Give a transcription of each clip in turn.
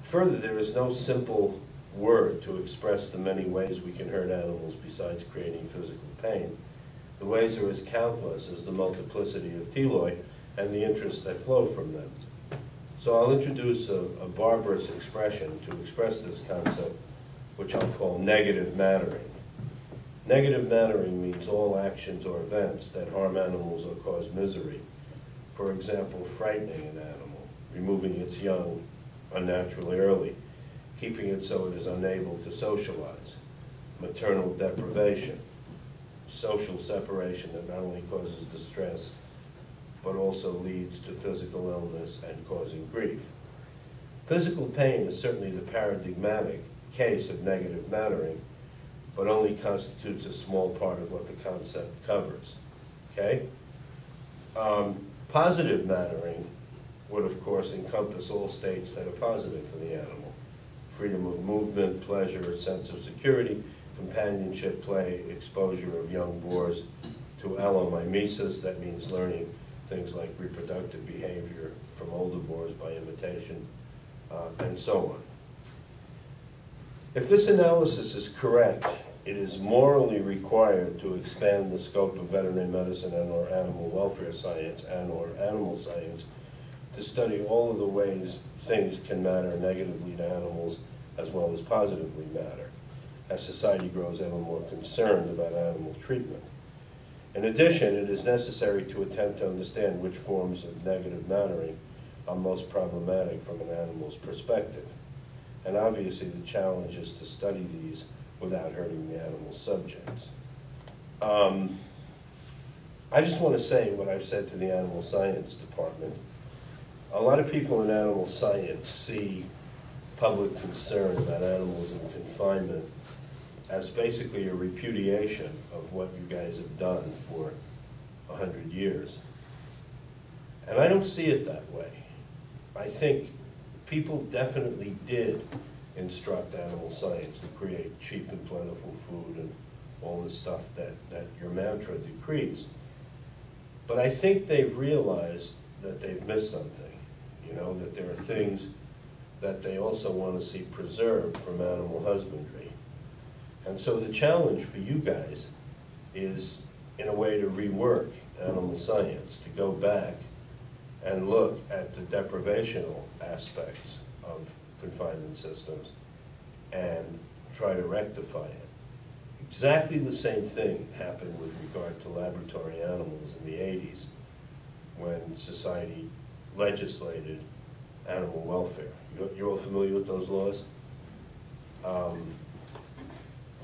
Further, there is no simple word to express the many ways we can hurt animals besides creating physical pain. The ways are as countless as the multiplicity of teloi and the interests that flow from them. So I'll introduce a barbarous expression to express this concept, which I'll call negative mattering. Negative mattering means all actions or events that harm animals or cause misery. For example, frightening an animal, removing its young unnaturally early, keeping it so it is unable to socialize, maternal deprivation, social separation that not only causes distress, but also leads to physical illness and causing grief. Physical pain is certainly the paradigmatic case of negative mattering, but only constitutes a small part of what the concept covers, okay? Positive mattering would, of course, encompass all states that are positive for the animal. Freedom of movement, pleasure, sense of security, companionship, play, exposure of young boars to allomimesis, that means learning things like reproductive behavior from older boars by imitation, and so on. If this analysis is correct, it is morally required to expand the scope of veterinary medicine and/or animal welfare science and/or animal science to study all of the ways things can matter negatively to animals as well as positively matter, as society grows ever more concerned about animal treatment. In addition, it is necessary to attempt to understand which forms of negative mattering are most problematic from an animal's perspective. And obviously the challenge is to study these without hurting the animal subjects. I just want to say what I've said to the animal science department. A lot of people in animal science see public concern about animals in confinement as basically a repudiation of what you guys have done for 100 years. And I don't see it that way. I think people definitely did instruct animal science to create cheap and plentiful food and all the stuff that your mantra decrees. But I think they've realized that they've missed something, you know, that there are things that they also want to see preserved from animal husbandry. And so the challenge for you guys is, in a way, to rework animal science, to go back and look at the deprivational aspects of confinement systems and try to rectify it. Exactly the same thing happened with regard to laboratory animals in the 80s when society legislated animal welfare. You're all familiar with those laws?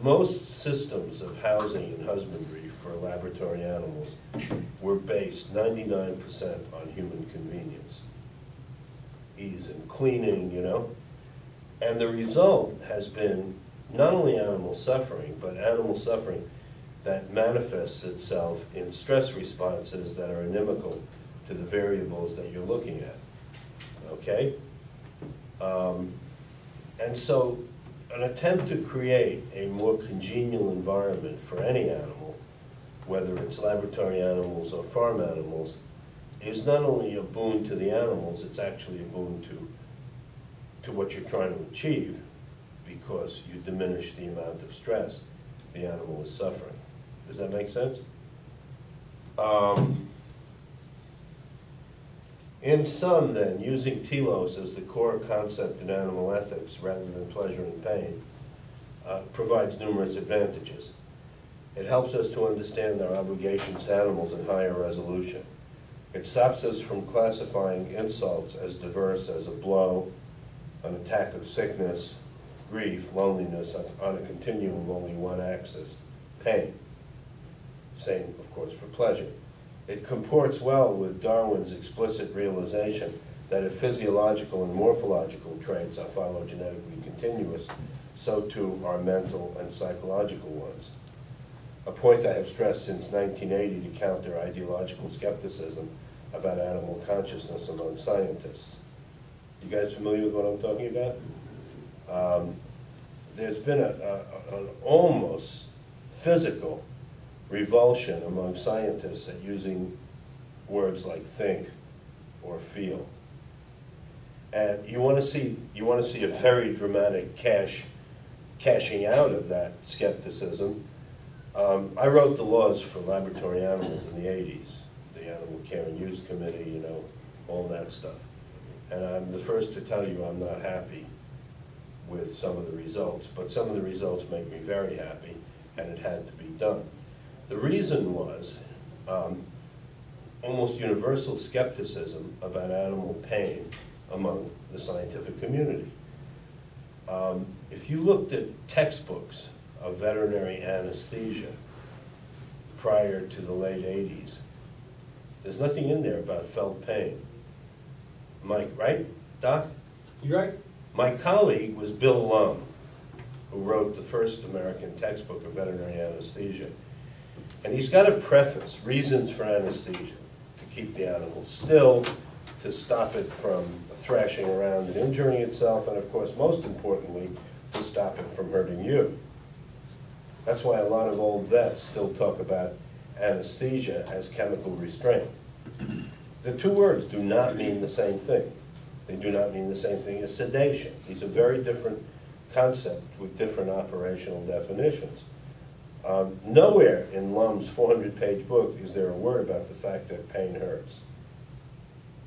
Most systems of housing and husbandry for laboratory animals were based 99% on human convenience. Ease in cleaning, you know? And the result has been not only animal suffering, but animal suffering that manifests itself in stress responses that are inimical to the variables that you're looking at, okay? And so an attempt to create a more congenial environment for any animal, whether it's laboratory animals or farm animals, is not only a boon to the animals, it's actually a boon to what you're trying to achieve, because you diminish the amount of stress the animal is suffering. Does that make sense? In sum, then, using telos as the core concept in animal ethics rather than pleasure and pain provides numerous advantages. It helps us to understand our obligations to animals in higher resolution. It stops us from classifying insults as diverse as a blow, an attack of sickness, grief, loneliness on a continuum of only one axis, pain. Same, of course, for pleasure. It comports well with Darwin's explicit realization that if physiological and morphological traits are phylogenetically continuous, so too are mental and psychological ones. A point I have stressed since 1980 to counter ideological skepticism about animal consciousness among scientists. You guys familiar with what I'm talking about? There's been an almost physical revulsion among scientists at using words like think or feel. And you want to see a very dramatic cashing out of that skepticism. I wrote the laws for laboratory animals in the 80s, the Animal Care and Use Committee, you know, all that stuff. And I'm the first to tell you I'm not happy with some of the results, but some of the results make me very happy, and it had to be done. The reason was almost universal skepticism about animal pain among the scientific community. If you looked at textbooks of veterinary anesthesia prior to the late 80s, there's nothing in there about felt pain. Mike, right, Doc? You're right. My colleague was Bill Lum, who wrote the first American textbook of veterinary anesthesia. And he's got a preface, Reasons for Anesthesia, to keep the animal still, to stop it from thrashing around and injuring itself, and of course, most importantly, to stop it from hurting you. That's why a lot of old vets still talk about anesthesia as chemical restraint. The two words do not mean the same thing. They do not mean the same thing as sedation. These are very different concepts with different operational definitions. Nowhere in Lum's 400-page book is there a word about the fact that pain hurts,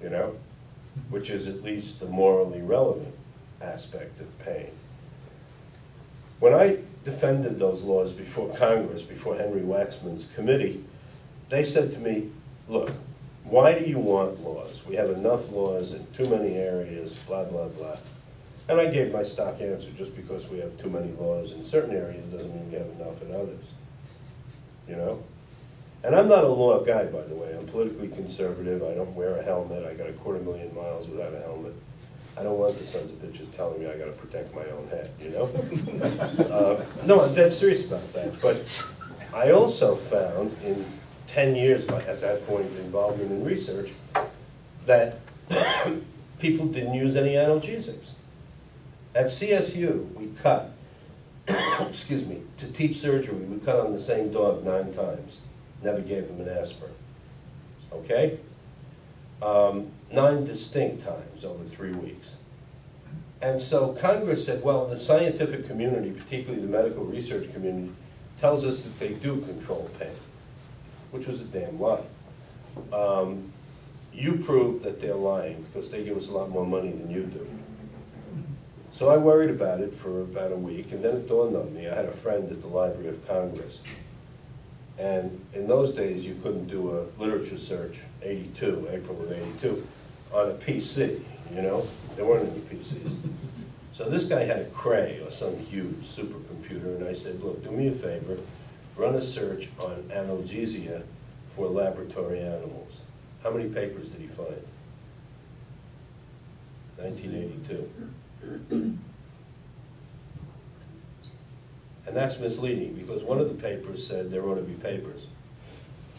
you know, which is at least the morally relevant aspect of pain. When I defended those laws before Congress, before Henry Waxman's committee, they said to me, look, why do you want laws? We have enough laws in too many areas, blah, blah, blah. And I gave my stock answer, just because we have too many laws in certain areas doesn't mean we have enough in others, you know? And I'm not a law guy, by the way. I'm politically conservative. I don't wear a helmet. I got 250,000 miles without a helmet. I don't want the sons of bitches telling me I got to protect my own head, you know? No, I'm dead serious about that. But I also found in 10 years at that point of involvement in research that people didn't use any analgesics. At CSU, we cut, excuse me, to teach surgery, we cut on the same dog 9 times. Never gave him an aspirin, okay? 9 distinct times over 3 weeks. And so Congress said, well, the scientific community, particularly the medical research community, tells us that they do control pain, which was a damn lie. You prove that they're lying because they give us a lot more money than you do. So I worried about it for about a week, and then it dawned on me. I had a friend at the Library of Congress. And in those days, you couldn't do a literature search, April of 82, on a PC, you know? There weren't any PCs. So this guy had a Cray, or some huge supercomputer, and I said, look, do me a favor, run a search on analgesia for laboratory animals. How many papers did he find? 1982. And that's misleading, because one of the papers said there ought to be papers.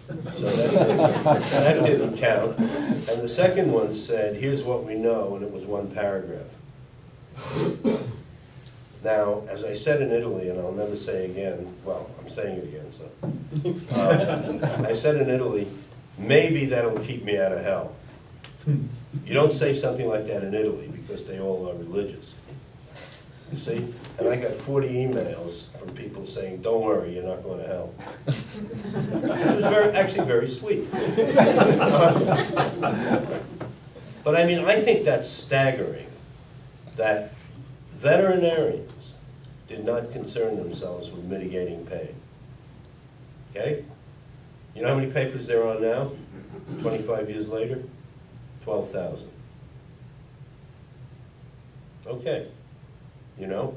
So that didn't count. And the second one said, here's what we know, and it was 1 paragraph. Now, as I said in Italy, and I'll never say again, well, I'm saying it again, so. I said in Italy, maybe that'll keep me out of hell. You don't say something like that in Italy, because they all are religious. You see? And I got 40 emails from people saying, don't worry, you're not going to hell. Which was actually very sweet. But I mean, I think that's staggering, that veterinarians did not concern themselves with mitigating pain. Okay? You know how many papers there are now, 25 years later? 12,000. Okay. You know?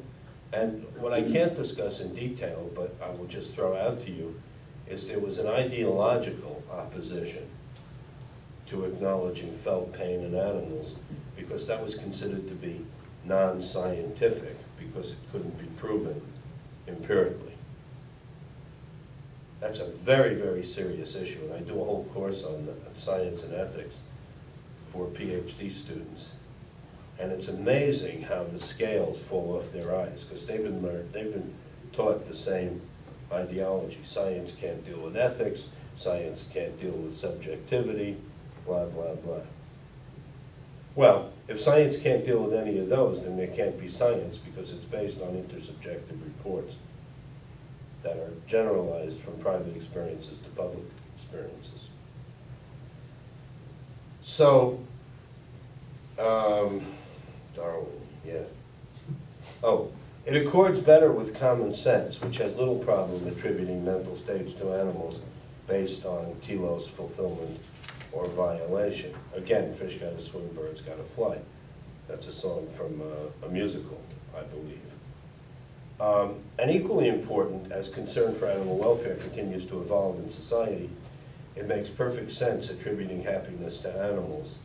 And what I can't discuss in detail, but I will just throw out to you, is there was an ideological opposition to acknowledging felt pain in animals, because that was considered to be non-scientific, because it couldn't be proven empirically. That's a very, very serious issue, and I do a whole course on science and ethics for PhD students. And it's amazing how the scales fall off their eyes, because they've been taught the same ideology. Science can't deal with ethics, science can't deal with subjectivity, blah, blah, blah. Well, if science can't deal with any of those, then there can't be science, because it's based on intersubjective reports that are generalized from private experiences to public experiences. So, Darwin, yeah. Oh, it accords better with common sense, which has little problem attributing mental states to animals based on telos fulfillment or violation. Again, fish gotta swim, birds gotta fly. That's a song from a musical, I believe. And equally important, as concern for animal welfare continues to evolve in society, it makes perfect sense attributing happiness to animals,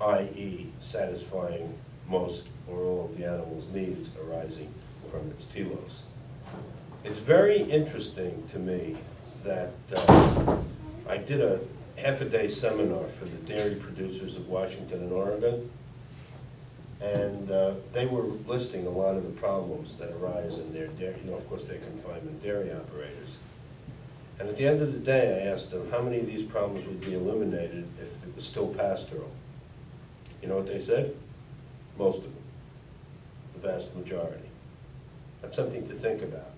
i.e. satisfying most or all of the animal's needs arising from its telos. It's very interesting to me that I did a half-a-day seminar for the dairy producers of Washington and Oregon, and they were listing a lot of the problems that arise in their dairy, of course they're confinement dairy operators. And at the end of the day, I asked them how many of these problems would be eliminated if it was still pastoral. You know what they said? Most of them, the vast majority. That's something to think about.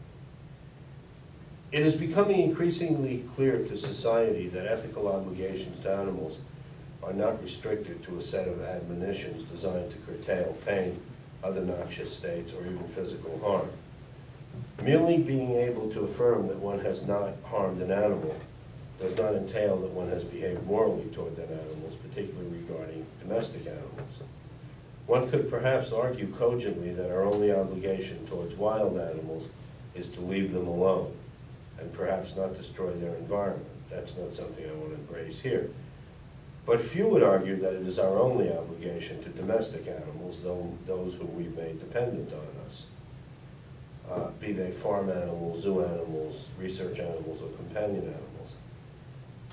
It is becoming increasingly clear to society that ethical obligations to animals are not restricted to a set of admonitions designed to curtail pain, other noxious states, or even physical harm. Merely being able to affirm that one has not harmed an animal does not entail that one has behaved morally toward that animal, particularly regarding domestic animals. One could perhaps argue cogently that our only obligation towards wild animals is to leave them alone and perhaps not destroy their environment. That's not something I want to embrace here. But few would argue that it is our only obligation to domestic animals, those whom we've made dependent on us, be they farm animals, zoo animals, research animals, or companion animals.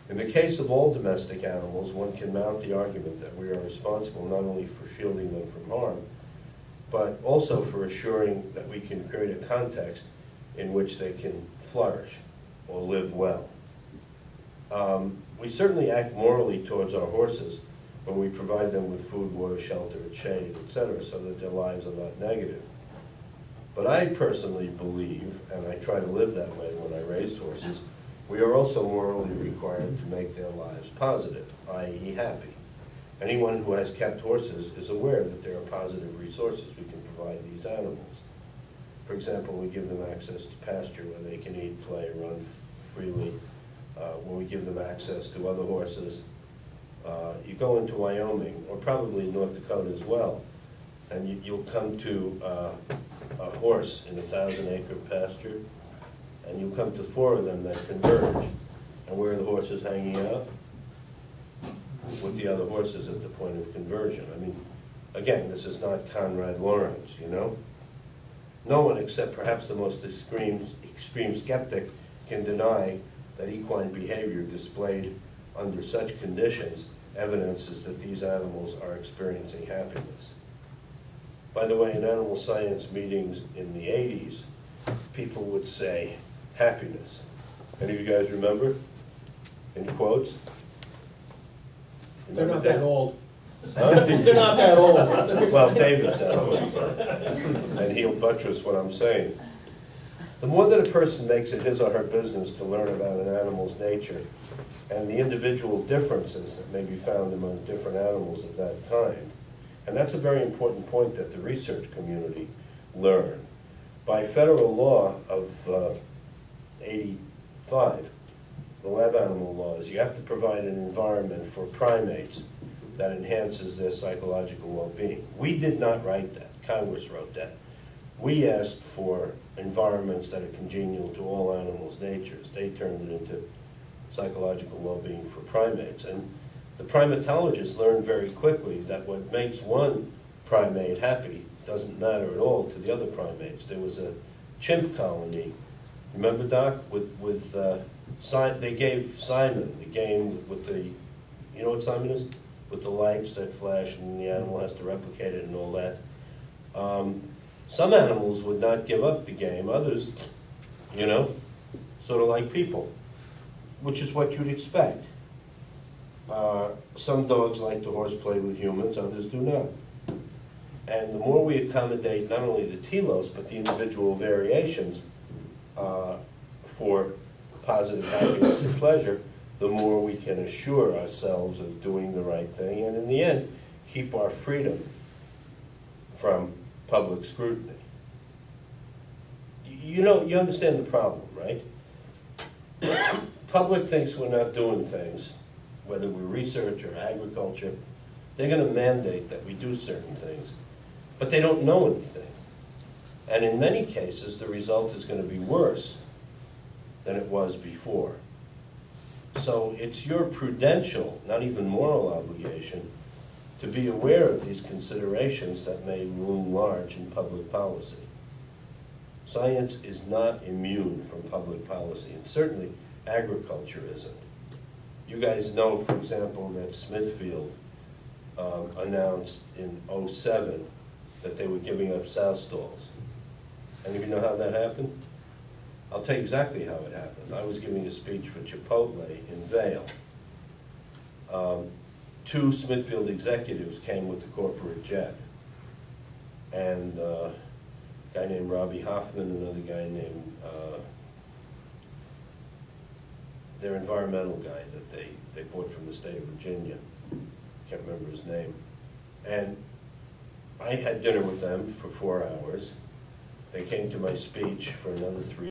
In the case of all domestic animals, one can mount the argument that we are responsible not only for shielding them from harm, but also for assuring that we can create a context in which they can flourish or live well. We certainly act morally towards our horses when we provide them with food, water, shelter, shade, etc., so that their lives are not negative. But I personally believe, and I try to live that way when I raise horses, we are also morally required to make their lives positive, i.e. happy. Anyone who has kept horses is aware that there are positive resources we can provide these animals. For example, we give them access to pasture where they can eat, play, run freely. When we give them access to other horses. You go into Wyoming, or probably North Dakota as well, and you'll come to a horse in a 1,000-acre pasture, and you'll come to 4 of them that converge. And where are the horses hanging out? With the other horses at the point of conversion. I mean, again, this is not Conrad Lawrence, you know? No one except perhaps the most extreme skeptic can deny that equine behavior displayed under such conditions evidences that these animals are experiencing happiness. By the way, in animal science meetings in the 80s, people would say, happiness. Any of you guys remember? Any quotes? They're not that old. Huh? They're not that old. Well, David's that old, and he'll buttress what I'm saying. The more that a person makes it his or her business to learn about an animal's nature and the individual differences that may be found among different animals of that kind, and that's a very important point that the research community learn. By federal law of 85, the lab animal laws, you have to provide an environment for primates that enhances their psychological well-being. We did not write that. Congress wrote that. We asked for environments that are congenial to all animals' natures. They turned it into psychological well-being for primates. And the primatologists learned very quickly that what makes one primate happy doesn't matter at all to the other primates. There was a chimp colony, remember, Doc, they gave Simon the game with the, you know what Simon is? With the lights that flash and the animal has to replicate it and all that. Some animals would not give up the game, others, you know, sort of like people, which is what you'd expect. Some dogs like to horseplay with humans, others do not. And the more we accommodate not only the telos, but the individual variations for positive happiness and pleasure, the more we can assure ourselves of doing the right thing, and in the end, keep our freedom from public scrutiny. You know, you understand the problem, right? Public thinks we're not doing things, whether we're research or agriculture. They're going to mandate that we do certain things, but they don't know anything. And in many cases, the result is going to be worse than it was before. So it's your prudential, not even moral obligation, to be aware of these considerations that may loom large in public policy. Science is not immune from public policy, and certainly agriculture isn't. You guys know, for example, that Smithfield announced in '07 that they were giving up sow stalls. Any of you know how that happened? I'll tell you exactly how it happened. I was giving a speech for Chipotle in Vail. Two Smithfield executives came with the corporate jet, and a guy named Robbie Hoffman, another guy named, their environmental guy that they bought from the state of Virginia. Can't remember his name. And I had dinner with them for 4 hours. They came to my speech for another 3